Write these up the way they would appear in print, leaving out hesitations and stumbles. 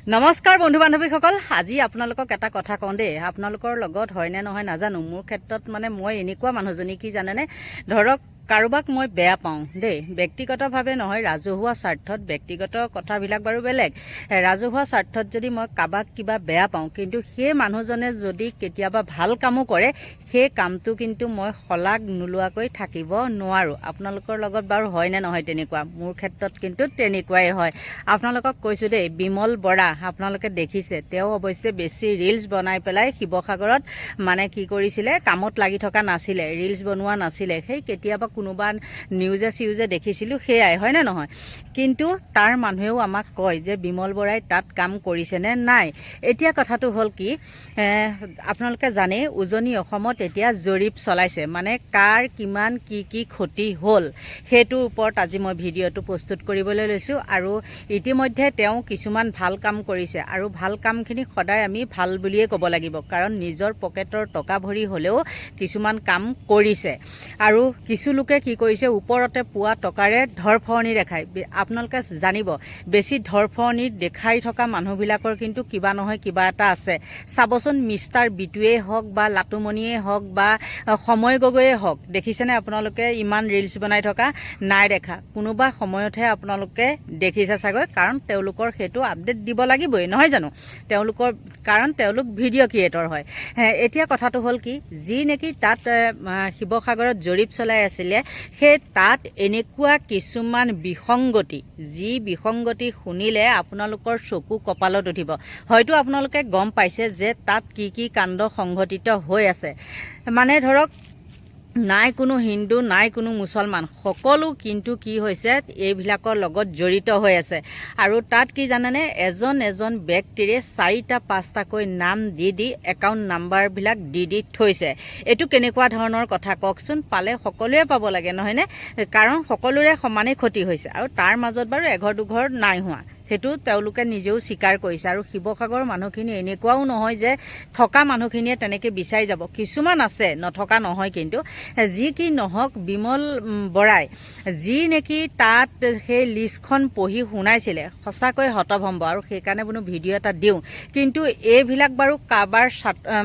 নমস্কাৰ বন্ধু বান্ধৱীসকল, আজি আপোনালোকক এটা কথা কওঁ দেই। আপোনালোকৰ লগত হয়নে নহয় নাজানো। মোৰ ক্ষেত্ৰত মানে মই এনেকুৱা মানুহজনী কি জানেনে, ধৰক কাৰোবাক মই বেয়া পাওঁ দেই, ব্যক্তিগতভাৱে নহয়, ৰাজহুৱা স্বাৰ্থত। ব্যক্তিগত কথাবিলাক বাৰু বেলেগ, ৰাজহুৱা স্বাৰ্থত যদি মই কাৰোবাক কিবা বেয়া পাওঁ, কিন্তু সেই মানুহজনে যদি কেতিয়াবা ভাল কামো কৰে, সেই কামটো কিন্তু মই শলাগ নোলোৱাকৈ থাকিব নোৱাৰোঁ। আপোনালোকৰ লগত বাৰু হয়নে নহয় তেনেকুৱা? মোৰ ক্ষেত্ৰত কিন্তু তেনেকুৱাই হয়। আপোনালোকক কৈছোঁ দেই, বিমল বৰা আপোনালোকে দেখিছে, তেওঁ অৱশ্যে বেছি ৰিলছ বনাই পেলাই শিৱসাগৰত মানে কি কৰিছিলে, কামত লাগি থকা নাছিলে, ৰিলছ বনোৱা নাছিলে। সেই কেতিয়াবা কোনোবা নিউজে চিউজে দেখিছিলোঁ, সেয়াই হয়নে নহয়। কিন্তু তাৰ মানুহেও আমাক কয় যে বিমল বৰাই তাত কাম কৰিছেনে নাই। এতিয়া কথাটো হ'ল কি, আপোনালোকে জানে উজনি অসমত এতিয়া জৰীপ চলাইছে, মানে কাৰ কিমান কি ক্ষতি হ'ল সেইটোৰ ওপৰত আজি মই ভিডিঅ'টো প্ৰস্তুত কৰিবলৈ লৈছোঁ। আৰু ইতিমধ্যে তেওঁ কিছুমান ভাল কাম কৰিছে, আৰু ভাল কামখিনি সদায় আমি ভাল বুলিয়ে ক'ব লাগিব, কাৰণ নিজৰ পকেটৰ টকা ভৰি হ'লেও কিছুমান কাম কৰিছে। আৰু কিছু লোকে কি কৰিছে, ওপৰতে পোৱা টকাৰে ধৰফৰণি দেখায়। আপোনালোকে জানিব, বেছি ধৰফৰণি দেখাই থকা মানুহবিলাকৰ কিন্তু কিবা নহয় কিবা এটা আছে। চাবচোন, মিষ্টাৰ বিটুৱে হওক বা লাটুমণিয়ে হওক বা সময় গগৈয়ে হওক, দেখিছেনে আপোনালোকে ইমান ৰিলছ বনাই থকা? নাই দেখা। কোনোবা সময়তহে আপোনালোকে দেখিছে চাগৈ, কাৰণ তেওঁলোকৰ সেইটো আপডেট দিব লাগিবই, নহয় জানো? কাৰণ তেওঁলোক ভিডিঅ' ক্ৰিয়েটৰ হয়। এতিয়া কথাটো হ'ল কি, যি নেকি তাত শিৱসাগৰত জৰীপ চলাই আছিলে, সেই তাত এনেকুৱা কিছুমান বিসংগতি, যি বিসংগতি শুনিলে আপোনালোকৰ চকু কপালত উঠিব। হয়তো আপোনালোকে গম পাইছে যে তাত কি কাণ্ড সংঘটিত হৈ আছে। মানে ধৰক, নাই কোনো হিন্দু, নাই কোনো মুছলমান, সকলো কিন্তু কি হৈছে, এইবিলাকৰ লগত জড়িত হৈ আছে। আৰু তাত কি জানেনে, এজন ব্যক্তিৰে 4টা-5টাকৈ নাম দি একাউণ্ট নাম্বাৰবিলাক দি থৈছে। এইটো কেনেকুৱা ধৰণৰ কথা কওকচোন? পালে সকলোৱে পাব লাগে, নহয়নে? কাৰণ সকলোৰে সমানেই ক্ষতি হৈছে, আৰু তাৰ মাজত বাৰু এঘৰ দুঘৰ নাই হোৱা, সেইটো তেওঁলোকে নিজেও স্বীকাৰ কৰিছে। আৰু শিৱসাগৰৰ মানুহখিনি এনেকুৱাও নহয় যে থকা মানুহখিনিয়ে তেনেকৈ বিচাৰি যাব, কিছুমান আছে, নথকা নহয়। কিন্তু যি কি নহওক, বিমল বৰাই যি নেকি তাত সেই লিষ্টখন পঢ়ি শুনাইছিলে, সঁচাকৈ হতভম্ব। আৰু সেইকাৰণে বোলো ভিডিঅ' এটা দিওঁ। কিন্তু এইবিলাক বাৰু কাৰোবাৰ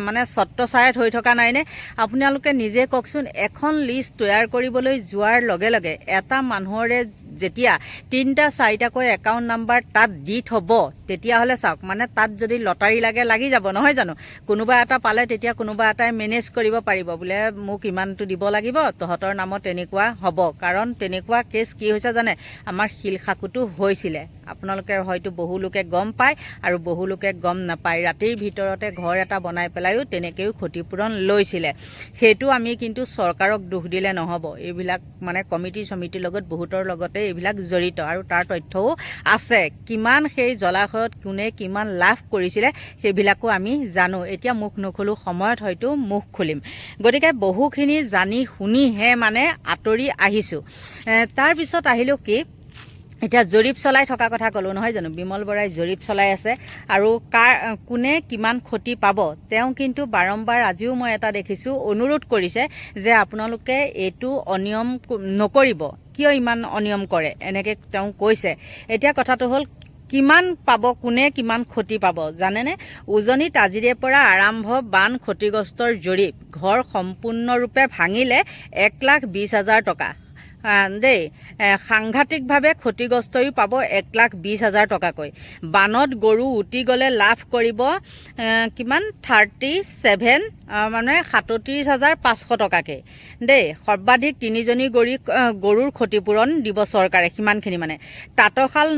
মানে ছত্ৰছায়াত হৈ থকা নাইনে? আপোনালোকে নিজে কওকচোন, এখন লিষ্ট তৈয়াৰ কৰিবলৈ যোৱাৰ লগে লগে এটা মানুহৰে যেতিয়া 3টা-4টাকৈ একাউণ্ট নাম্বাৰ তাত দি থ'ব, তেতিয়াহ'লে চাওক, মানে তাত যদি লটাৰী লাগি যাব, নহয় জানো? কোনোবা এটা পালে তেতিয়া কোনোবা এটাই মেনেজ কৰিব পাৰিব, বোলে মোক ইমানটো দিব লাগিব, তহঁতৰ নামত তেনেকুৱা হ'ব। কাৰণ তেনেকুৱা কেছ কি হৈছে জানে, আমাৰ শিলসাকুতো হৈছিলে। আপোনালোকে হয়তো বহু লোকে গম পায় আৰু বহু লোকে গম নাপায়। ৰাতিৰ ভিতৰতে ঘৰ এটা বনাই পেলাইও তেনেকৈও ক্ষতিপূৰণ লৈছিলে। সেইটো আমি কিন্তু চৰকাৰক দোষ দিলে নহ'ব। এইবিলাক মানে কমিটিৰ লগত বহুতৰ লগতে এইবিলাক জড়িত, আৰু তাৰ তথ্যও আছে। কিমান সেই জলাশয়ত কোনে কিমান লাভ কৰিছিলে সেইবিলাকো আমি জানো। এতিয়া মুখ নুখুলো, সময়ত হয়তো মুখ খুলিম। গতিকে বহুখিনি জানি শুনিহে মানে আঁতৰি আহিছোঁ। তাৰপিছত আহিলোঁ কি, এতিয়া জৰীপ চলাই থকা কথা ক'লোঁ, নহয় জানো? বিমল বৰাই জৰীপ চলাই আছে, আৰু কোনে কিমান ক্ষতি পাব তেওঁ কিন্তু বাৰম্বাৰ, আজিও মই এটা দেখিছোঁ, অনুৰোধ কৰিছে যে আপোনালোকে এইটো অনিয়ম নকৰিব। কিয় ইমান অনিয়ম কৰে, এনেকৈ তেওঁ কৈছে। এতিয়া কথাটো হ'ল, কিমান পাব, কোনে কিমান ক্ষতি পাব জানেনে? উজনিত আজিৰে পৰা আৰম্ভ বান ক্ষতিগ্ৰস্তৰ জৰীপ। ঘৰ সম্পূৰ্ণৰূপে ভাঙিলে 1,20,000 টকা দেই। সাংঘাতিকভাৱে ক্ষতিগ্ৰস্তয়ো পাব 1,20,000 টকাকৈ। বানত গৰু উটি গ'লে লাভ কৰিব কিমান, 37 মানে 37,500 টকাকৈ দেই। সৰ্বাধিক 3জনী গৰুৰ ক্ষতিপূৰণ দিব চৰকাৰে, সিমানখিনি মানে। তাঁতশাল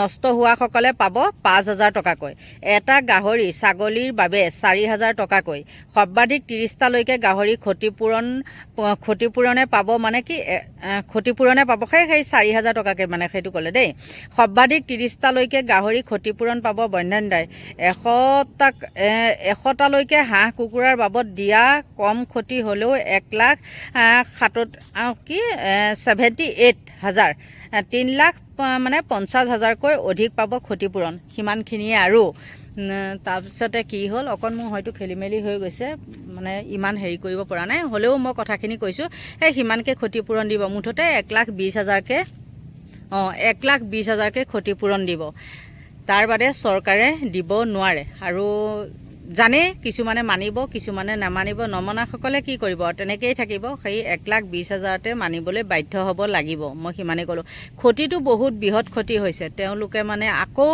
নষ্ট হোৱাসকলে পাব 5,000 টকাকৈ। এটা গাহৰি ছাগলীৰ বাবে 4,000 টকাকৈ। সৰ্বাধিক 30টালৈকে গাহৰি ক্ষতিপূৰণে পাব, মানে কি ক্ষতিপূৰণে পাব সেই 4,000 টকাকৈ, মানে সেইটো ক'লে দেই। সৰ্বাধিক 30টালৈকে গাহৰি ক্ষতিপূৰণ পাব বন্যান্যায়। 100টালৈকে হাঁহ কুকুৰাৰ বাবদ দিয়া, কম ক্ষতি হ'লেও 1,78,000। 3,50,000কৈ অধিক পাব ক্ষতিপূৰণ, সিমানখিনিয়ে। আৰু তাৰপিছতে কি হ'ল, অকণ মোৰ হয়তো খেলি মেলি হৈ গৈছে, মানে ইমান হেৰি কৰিব পৰা নাই, হ'লেও মই কথাখিনি কৈছোঁ। সেই সিমানকৈ ক্ষতিপূৰণ দিব, মুঠতে 1,20,000কৈ 1,20,000কৈ ক্ষতিপূৰণ দিব। তাৰ বাদে চৰকাৰে দিব নোৱাৰে। আৰু জানে কিছুমানে মানিব, কিছুমানে নামানিব, নমনাসকলে কি কৰিব আৰু তেনেকৈয়ে থাকিব। সেই 1,20,000তে মানিবলৈ বাধ্য হ'ব লাগিব, মই সিমানেই ক'লোঁ। ক্ষতিটো বহুত বৃহৎ ক্ষতি হৈছে। তেওঁলোকে মানে আকৌ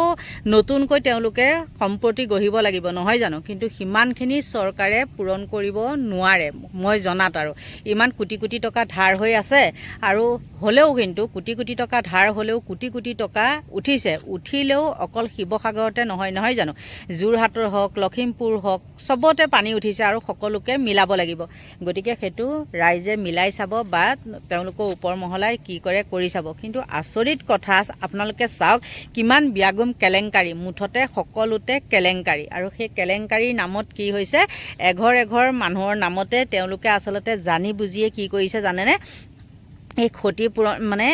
নতুনকৈ তেওঁলোকে সম্পত্তি গঢ়িব লাগিব, নহয় জানো? কিন্তু সিমানখিনি চৰকাৰে পূৰণ কৰিব নোৱাৰে মই জনাত। আৰু ইমান কোটি কোটি টকা ধাৰ হৈ আছে, আৰু হ'লেও কিন্তু কোটি কোটি টকা ধাৰ হ'লেও কোটি কোটি টকা উঠিছে। উঠিলেও অকল শিৱসাগৰতে নহয়, নহয় জানো? যোৰহাটৰ হওক, লখিমপুৰ হওক, চবতে পানী উঠিছে আৰু সকলোকে মিলাব লাগিব। গতিকে সেইটো ৰাইজে মিলাই চাব বা তেওঁলোকৰ ওপৰ মহলাই কি কৰে কৰি চাব। কিন্তু আচৰিত কথা, আপোনালোকে চাওক কিমান ব্যাগুম কেলেংকাৰী, মুঠতে সকলোতে কেলেংকাৰী। আৰু সেই কেলেংকাৰীৰ নামত কি হৈছে, এঘৰ এঘৰ মানুহৰ নামতে তেওঁলোকে আচলতে জানি বুজিয়ে কি কৰিছে জানেনে? এই ক্ষতিপূৰণ মানে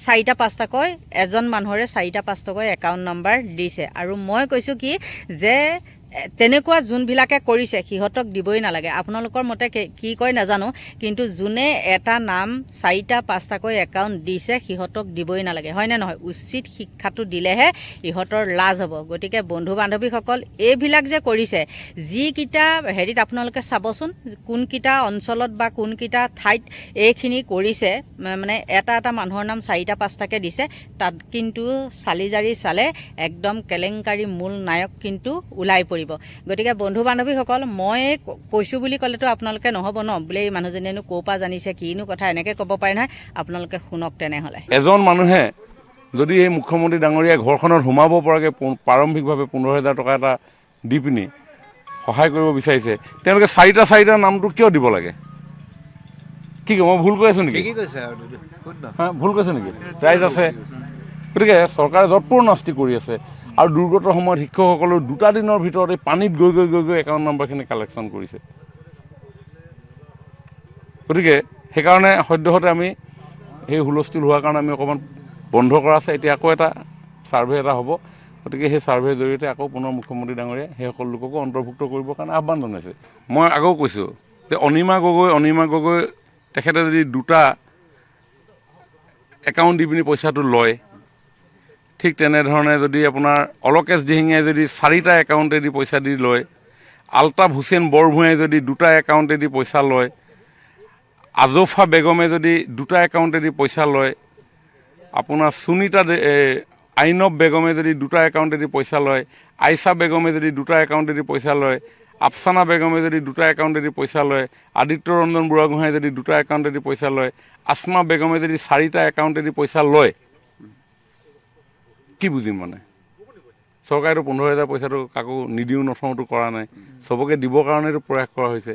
4-5টাকৈ এজন মানুহৰে 4-5টাকৈ একাউণ্ট নম্বৰ দিছে। আৰু মই কৈছোঁ কি যে তেনেকুৱা যোনবিলাকে কৰিছে সিহঁতক দিবই নালাগে। আপোনালোকৰ মতে কি কয় নাজানো, কিন্তু যোনে এটা নাম 4-5টাকৈ একাউণ্ট দিছে সিহঁতক দিবই নালাগে, হয়নে নহয়? উচিত শিক্ষাটো দিলেহে ইহঁতৰ লাজ হ'ব। গতিকে বন্ধু বান্ধৱীসকল, এইবিলাক যে কৰিছে, যিকেইটা হেৰিত আপোনালোকে চাবচোন কোনকেইটা অঞ্চলত বা কোনকেইটা ঠাইত এইখিনি কৰিছে, মানে এটা মানুহৰ নাম 4-5টাকৈ দিছে, তাত কিন্তু চালি জাৰি চালে একদম কেলেংকাৰী মূল নায়ক কিন্তু ওলাই পৰিব। গতিকে বন্ধু বান্ধৱীসকল, মই কৈছোঁ বুলি ক'লেতো আপোনালোকে নহ'ব ন, বোলে এই মানুহজনীয়েনো ক'ৰ পৰা জানিছে, কিনো কথা, এনেকৈ ক'ব পাৰে নহয়। আপোনালোকে শুনক তেনেহ'লে। এজন মানুহে যদি এই মুখ্যমন্ত্ৰী ডাঙৰীয়া ঘৰখনত সোমাব পৰাকৈ প্ৰাৰম্ভিকভাৱে 15,000 টকা এটা দি পিনি সহায় কৰিব বিচাৰিছে, তেওঁলোকে 4টা নামটো কিয় দিব লাগে? কি মই ভুল কৈ আছোঁ নেকি? ভুল কৈছোঁ নেকি? ৰাইজ আছে। গতিকে চৰকাৰে যৎপূৰ নাস্তি কৰি আছে। আৰু দুৰ্গত সময়ত শিক্ষকসকলেও 2টা দিনৰ ভিতৰত এই পানীত গৈ একাউণ্ট নম্বৰখিনি কালেকশ্যন কৰিছে। গতিকে সেইকাৰণে সদ্যহতে আমি সেই হুলস্থুল হোৱাৰ কাৰণে আমি অকণমান বন্ধ কৰা আছে। এতিয়া আকৌ এটা ছাৰ্ভে এটা হ'ব। গতিকে সেই ছাৰ্ভেৰ জৰিয়তে আকৌ পুনৰ মুখ্যমন্ত্ৰী ডাঙৰীয়াই সেইসকল লোককো অন্তৰ্ভুক্ত কৰিবৰ কাৰণে আহ্বান জনাইছে। মই আগেও কৈছোঁ যে অনিমা গগৈ তেখেতে যদি 2টা একাউণ্ট দি পিনি পইচাটো লয়, ঠিক তেনেধৰণে যদি আপোনাৰ অলকেশ দিহিঙীয়াই যদি 4টা একাউণ্টেদি পইচা দি লয়, আলতাফ হুছেইন বৰভূঞাই যদি 2টা একাউণ্টেদি পইচা লয়, আজফা বেগমে যদি 2টা একাউণ্টেদি পইচা লয়, আপোনাৰ সুনীতা আইনব বেগমে যদি 2টা একাউণ্টেদি পইচা লয়, আইচা বেগমে যদি 2টা একাউণ্টেদি পইচা লয়, আফচানা বেগমে যদি 2টা একাউণ্টেদি পইচা লয়, আদিত্য ৰঞ্জন বুঢ়াগোহাঁই যদি 2টা একাউণ্টেদি পইচা লয়, আসমা বেগমে যদি 4টা একাউণ্টেদি পইচা লয়, কি বুজিম মানে? চৰকাৰেতো 15,000 পইচাটো কাকো নিদিওঁ নথওঁতো কৰা নাই, চবকে দিবৰ কাৰণেতো প্ৰয়াস কৰা হৈছে।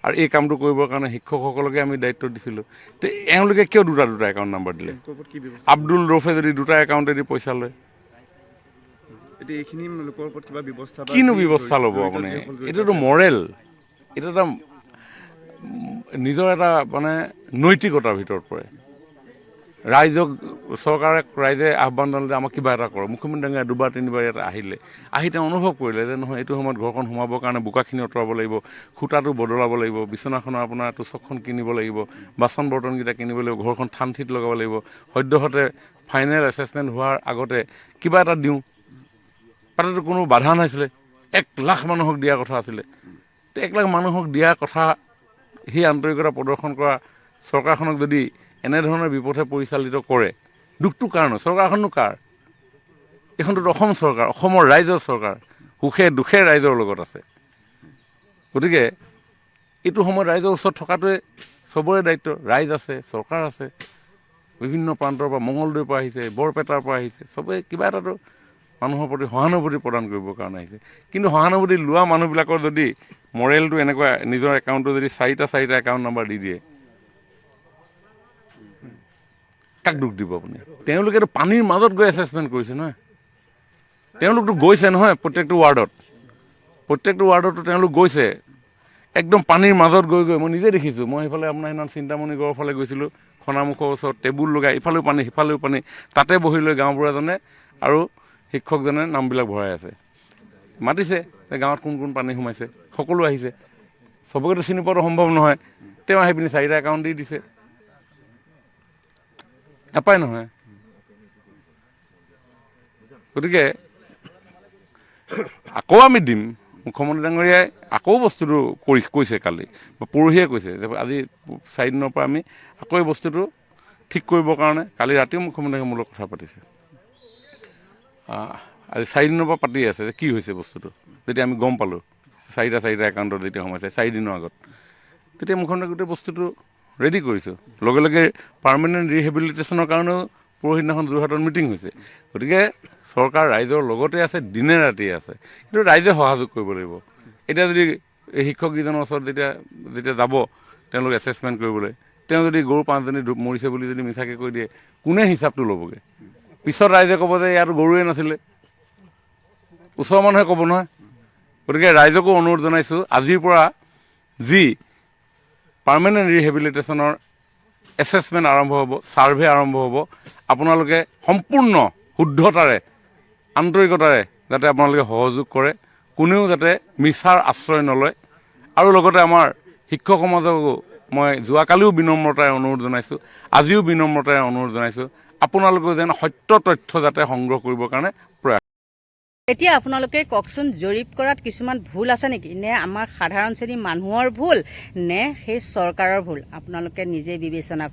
আৰু এই কামটো কৰিবৰ কাৰণে শিক্ষকসকলকে আমি দায়িত্ব দিছিলোঁ। তো এওঁলোকে কিয় 2টা একাউণ্ট নম্বৰ দিলে? আব্দুল ৰৌফে যদি 2টা একাউণ্টেদি পইচা লয়, কিনো ব্যৱস্থা ল'ব আপুনি? এইটোতো মৰেল, এইটো এটা নিজৰ এটা মানে নৈতিকতাৰ ভিতৰত পৰে। ৰাইজে আহ্বান জনালে যে আমাক কিবা এটা কৰক। মুখ্যমন্ত্ৰী ডাঙৰীয়া 2-3বাৰ ইয়াত আহি তেওঁ অনুভৱ কৰিলে যে নহয়, এইটো সময়ত ঘৰখন সোমাবৰ কাৰণে বোকাখিনি আঁতৰাব লাগিব, খুঁটাটো বদলাব লাগিব, বিচনাখনৰ আপোনাৰ তোচকখন কিনিব লাগিব, বাচন বৰ্তনকেইটা কিনিব লাগিব, ঘৰখন ঠান ঠিত লগাব লাগিব। সদ্যহতে ফাইনেল এছেছমেণ্ট হোৱাৰ আগতে কিবা এটা দিওঁ, তাতেতো কোনো বাধা নাছিলে। 1 লাখ মানুহক দিয়াৰ কথা আছিলে। তো 1 লাখ মানুহক দিয়াৰ কথা, সেই আন্তৰিকতা প্ৰদৰ্শন কৰা চৰকাৰখনক যদি এনেধৰণৰ বিপথে পৰিচালিত কৰে, দুখটো কাৰ নহয়? চৰকাৰখননো কাৰ? এইখনতো অসম চৰকাৰ, অসমৰ ৰাইজৰ চৰকাৰ, সুখে দুখে ৰাইজৰ লগত আছে। গতিকে এইটো সময়ত ৰাইজৰ ওচৰত থকাটোৱে চবৰে দায়িত্ব। ৰাইজ আছে, চৰকাৰ আছে, বিভিন্ন প্ৰান্তৰ পৰা, মঙলদৈৰ পৰা আহিছে, বৰপেটাৰ পৰা আহিছে, চবেই কিবা এটাতো মানুহৰ প্ৰতি সহানুভূতি প্ৰদান কৰিবৰ কাৰণে আহিছে। কিন্তু সহানুভূতি লোৱা মানুহবিলাকৰ যদি মৰেলটো এনেকুৱা, নিজৰ একাউণ্টটো যদি 4টা একাউণ্ট নম্বৰ দি দিয়ে, কাক দুখ দিব আপুনি? তেওঁলোকেতো পানীৰ মাজত গৈ এছেছমেণ্ট কৰিছে নহয়। তেওঁলোকতো গৈছে নহয় প্ৰত্যেকটো ৱাৰ্ডতো তেওঁলোক গৈছে, একদম পানীৰ মাজত গৈ মই নিজে দেখিছোঁ। মই সেইফালে আপোনাৰ সেইদিনা চিন্তামণিগড়ৰ ফালে গৈছিলোঁ, খনামুখৰ ওচৰত টেবুল লগাই ইফালেও পানী সিফালেও পানী, তাতে বহি লৈ গাঁওবুঢ়াজনে আৰু শিক্ষকজনে নামবিলাক ভৰাই আছে। মাতিছে যে গাঁৱত কোন কোন পানী সোমাইছে, সকলো আহিছে, চবকেতো চিনি পোৱাটো সম্ভৱ নহয়। তেওঁ আহি পিনি 4টা একাউণ্ট দি দিছে, নাপায় নহয়। গতিকে আকৌ আমি দিম। মুখ্যমন্ত্ৰী ডাঙৰীয়াই আকৌ বস্তুটো কৈছে কালি বা পৰহিয়ে কৈছে যে আজি 4 দিনৰ পৰা আমি আকৌ এই বস্তুটো ঠিক কৰিবৰ কাৰণে কালি ৰাতিও মুখ্যমন্ত্ৰীয়ে মোৰ লগত কথা পাতিছে। আজি 4 দিনৰ পৰা পাতি আছে যে কি হৈছে বস্তুটো। যেতিয়া আমি গম পালোঁ 4টা একাউণ্টত যেতিয়া সোমাইছে 4 দিনৰ আগত, তেতিয়া মুখ্যমন্ত্ৰীয়ে গোটেই বস্তুটো ৰেডি কৰিছোঁ। লগে লগে পাৰ্মানেণ্ট ৰিহেবিলিটেশ্যনৰ কাৰণেও পৰহিদিনাখন যোৰহাটত মিটিং হৈছে। গতিকে চৰকাৰ ৰাইজৰ লগতে আছে, দিনে ৰাতিয়ে আছে, কিন্তু ৰাইজে সহযোগ কৰিব লাগিব। এতিয়া যদি এই শিক্ষককেইজনৰ ওচৰত যেতিয়া যাব তেওঁলোক এছেছমেণ্ট কৰিবলৈ, তেওঁ যদি গৰু 5জনী মৰিছে বুলি যদি মিছাকৈ কৈ দিয়ে, কোনে হিচাপটো ল'বগৈ? পিছত ৰাইজে ক'ব যে ইয়াত গৰুৱে নাছিলে, ওচৰৰ মানুহে ক'ব নহয়। গতিকে ৰাইজকো অনুৰোধ জনাইছোঁ, আজিৰ পৰা যি পাৰ্মানেণ্ট ৰিহেবিলিটেশ্যনৰ এছেছমেণ্ট আৰম্ভ হ'ব, ছাৰ্ভে আৰম্ভ হ'ব, আপোনালোকে সম্পূৰ্ণ শুদ্ধতাৰে আন্তৰিকতাৰে যাতে আপোনালোকে সহযোগ কৰে, কোনেও যাতে মিছাৰ আশ্ৰয় নলয়। আৰু লগতে আমাৰ শিক্ষক সমাজকো মই যোৱাকালিও বিনম্ৰতাৰে অনুৰোধ জনাইছোঁ, আজিও বিনম্ৰতাৰে অনুৰোধ জনাইছোঁ, আপোনালোকেও যেন সত্য তথ্য যাতে সংগ্ৰহ কৰিবৰ কাৰণে প্ৰয়াস। এতিয়া আপোনালোকে কওকচোন, জৰীপ কৰাত কিছুমান ভুল আছে নেকি? নে আমাৰ সাধাৰণ শ্ৰেণীৰ মানুহৰ ভুল, নে সেই চৰকাৰৰ ভুল? আপোনালোকে নিজে বিবেচনা কৰক।